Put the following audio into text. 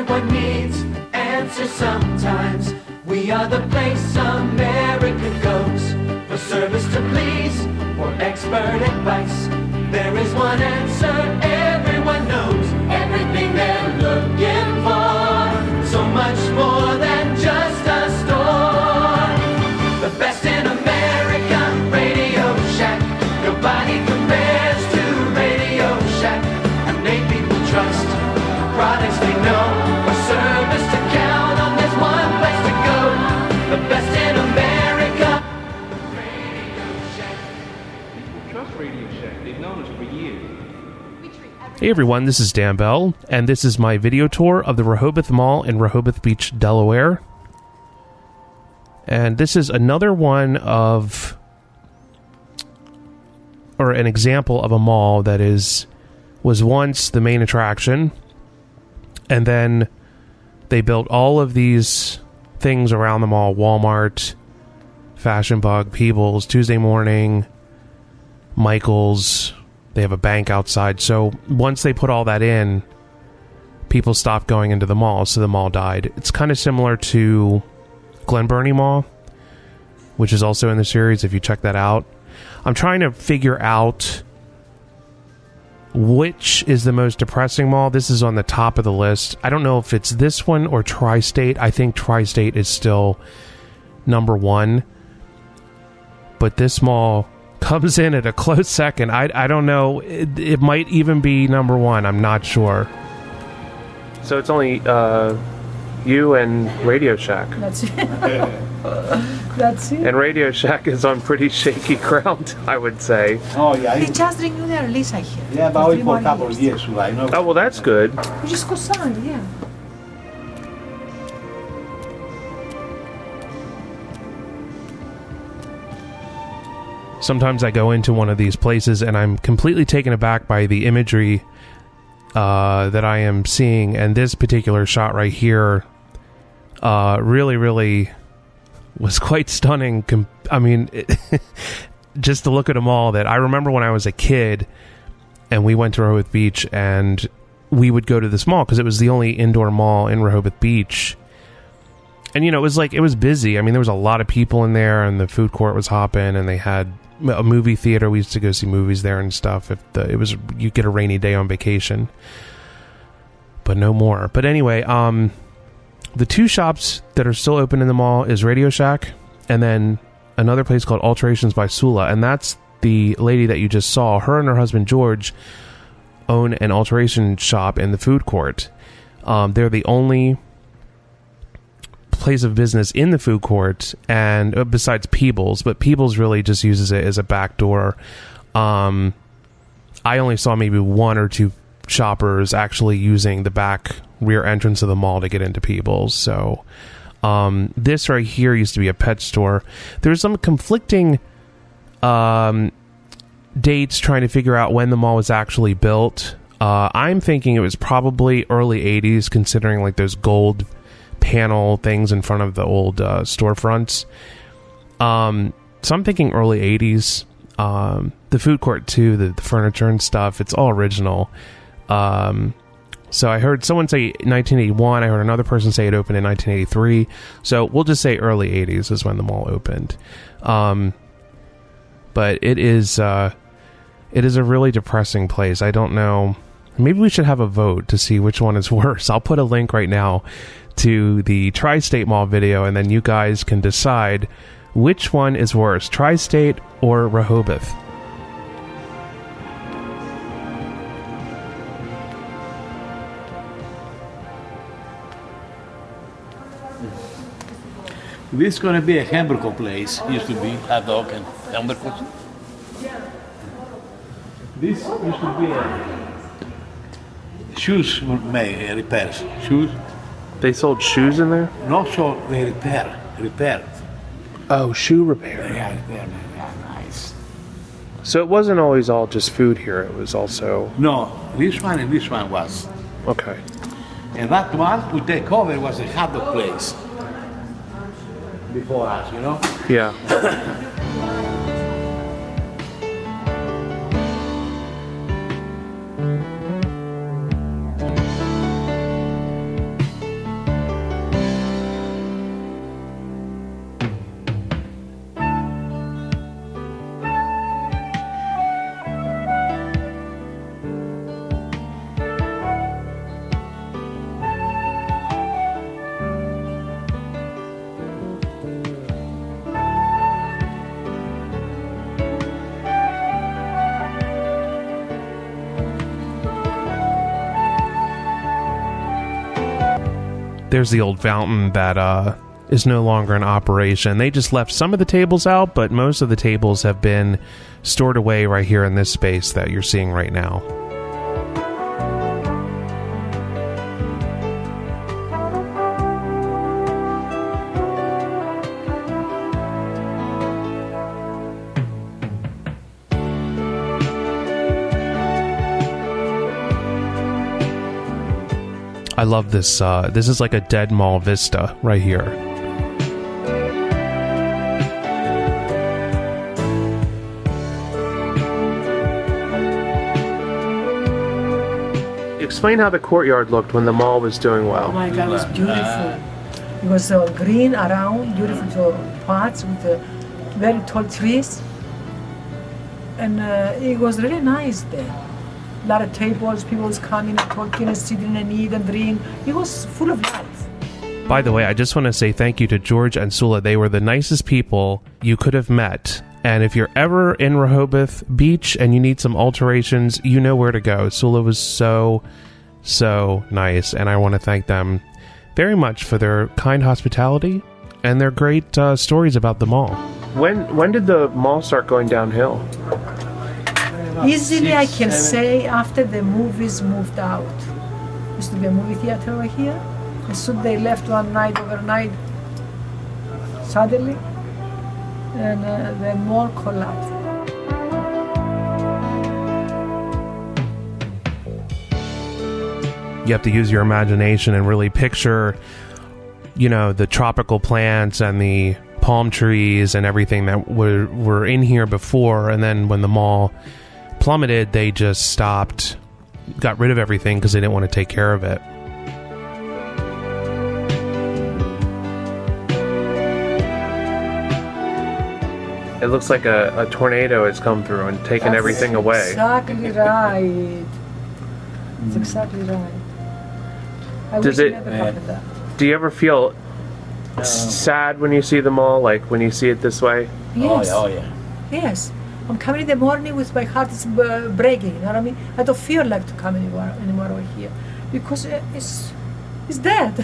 everyone needs answers sometimes. We are the place America goes for service to please or expert advice. There is one answer everyone knows, everything they're looking for, so much more than just a store. The best in America, Radio Shack. Nobody compares to Radio Shack. A name people trust, products they know, a service to count on. There's one place to go. The best in America, Radio Shack. People trust Radio Shack. They've known us for years. Hey everyone, this is Dan Bell, and this is my video tour of the Rehoboth Mall in Rehoboth Beach, Delaware. And this is another one of, or an example of a mall that was once the main attraction, and then they built all of these things around the mall: Walmart, Fashion Bug, Peebles, Tuesday Morning, Michael's. They have a bank outside. So once they put all that in, people stopped going into the mall, so the mall died. It's kind of similar to Glen Burnie Mall, which is also in the series, if you check that out. I'm trying to figure out which is the most depressing mall. This is on the top of the list. I don't know if it's this one or Tri-State. I think Tri-State is still number one. But this mall comes in at a close second. I don't know. It might even be number one. I'm not sure. So it's only you and Radio Shack. That's it. That's it. And Radio Shack is on pretty shaky ground, I would say. Oh, yeah. They just renewed their lease, I hear. Yeah, but only for a couple of years. I know. Oh, well, that's good. We just go signed, yeah. Sometimes I go into one of these places and I'm completely taken aback by the imagery that I am seeing. And this particular shot right here really was quite stunning. I mean, just to look at them all, that I remember when I was a kid and we went to Rehoboth Beach and we would go to this mall because it was the only indoor mall in Rehoboth Beach. And, you know, it was busy. I mean, there was a lot of people in there and the food court was hopping and they had a movie theater. We used to go see movies there and stuff. You get a rainy day on vacation, but no more. But anyway, the two shops that are still open in the mall is Radio Shack and then another place called Alterations by Sula. And that's the lady that you just saw. Her and her husband George own an alteration shop in the food court. They're the only place of business in the food court, and besides Peebles, but Peebles really just uses it as a back door. I only saw maybe one or two shoppers actually using the back rear entrance of the mall to get into Peebles. So this right here used to be a pet store. There's some conflicting dates trying to figure out when the mall was actually built. I'm thinking it was probably early 80s, considering like those gold panel things in front of the old storefronts. So I'm thinking early 80s. The food court too, the furniture and stuff, it's all original. So I heard someone say 1981. I heard another person say it opened in 1983. So we'll just say early 80s is when the mall opened. But it is a really depressing place. I don't know. Maybe we should have a vote to see which one is worse. I'll put a link right now to the Tri-State Mall video, and then you guys can decide which one is worse, Tri-State or Rehoboth. This is going to be a hamburger place. Used to be hot dog and hamburgers. This used to be a shoes repairs. Shoes. They sold shoes in there? Not so they repair. Oh, shoe repair. Yeah, repair. Yeah, nice. So it wasn't always all just food here. It was also... No, this one and this one was. Okay. And that one we take over was a hot dog place. Before us, you know? Yeah. There's the old fountain that is no longer in operation. They just left some of the tables out, but most of the tables have been stored away right here in this space that you're seeing right now. I love this. This is like a dead mall vista right here. Explain how the courtyard looked when the mall was doing well. Oh my God, it was beautiful. It was green around, beautiful parts with very tall trees. And it was really nice there. A lot of tables, people was coming and talking and sitting and eat and drink. It was full of life. By the way, I just want to say thank you to George and Sula. They were the nicest people you could have met. And if you're ever in Rehoboth Beach and you need some alterations, you know where to go. Sula was so nice. And I want to thank them very much for their kind hospitality and their great stories about the mall. When did the mall start going downhill? Easily, I can say after the movies moved out. Used to be a movie theater over here. As soon they left one night, overnight, suddenly, and the mall collapsed. You have to use your imagination and really picture, you know, the tropical plants and the palm trees and everything that were in here before, and then when the mall plummeted, they just stopped, got rid of everything because they didn't want to take care of it. It looks like a tornado has come through and taken everything away. Exactly right. It's exactly right. I Does wish it- never happened that. Do you ever feel sad when you see the mall, like when you see it this way? Yes. Oh yeah. Yes. I'm coming in the morning with my heart is breaking. You know what I mean? I don't feel like to come anymore over here because it's dead.